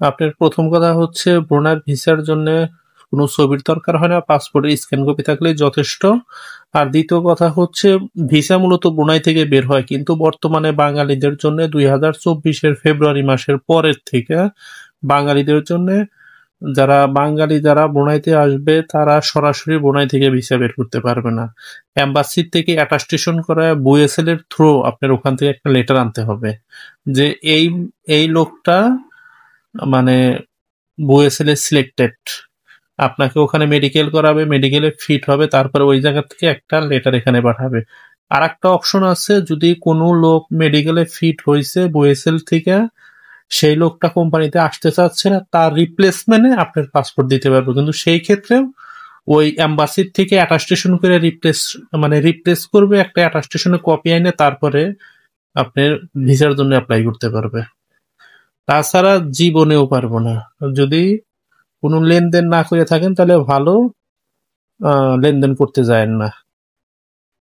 আপনার প্রথম কথা হচ্ছে ব্রুনাই ভিসার জন্য কোনো ছবির দরকার হয় না, পাসপোর্টের স্ক্যান কপি থাকলেই যথেষ্ট। আর দ্বিতীয় কথা হচ্ছে ভিসা মূলত ব্রুনাই থেকে বের হয়, কিন্তু বর্তমানে বাঙালিদের জন্য 2024-এর ফেব্রুয়ারি মাসের পরের থেকে বাঙালিদের জন্য যারা ব্রুনাইতে আসবে তারা সরাসরি ব্রুনাই থেকে ভিসা বের করতে পারবে না। এম্বাসি থেকে অ্যাটাস্টেশন করা বুয়েসেল এর থ্রু আপনার ওখান থেকে একটা লেটার আনতে হবে যে এই এই লোকটা মানে বুয়েসেল সিলেক্টেড। আপনাকে ওখানে মেডিকেল করাবে, মেডিকেলে ফিট হবে, তারপরে ওই জায়গা থেকে একটা লেটার এখানে পাঠাবে। আর একটা অপশন আছে, যদি কোনো লোক মেডিকেলে ফিট হয়েছে বুয়েসেল থেকে, সেই লোকটা কোম্পানিতে আসতে চাচ্ছে না, তার রিপ্লেসমেন্টে আপনার পাসপোর্ট দিতে পারবো, কিন্তু সেই ক্ষেত্রেও ওই অ্যাম্বাসির থেকে অ্যাটাস্টেশন করে রিপ্লেস করবে, একটা অ্যাটাস্টেশনের কপি এনে তারপরে আপনার ভিসার জন্য অ্যাপ্লাই করতে পারবে। তাছাড়া জীবনেও পারবো না। যদি কোনো লেনদেন না করে থাকেন তাহলে ভালো, লেনদেন করতে যায়েন না।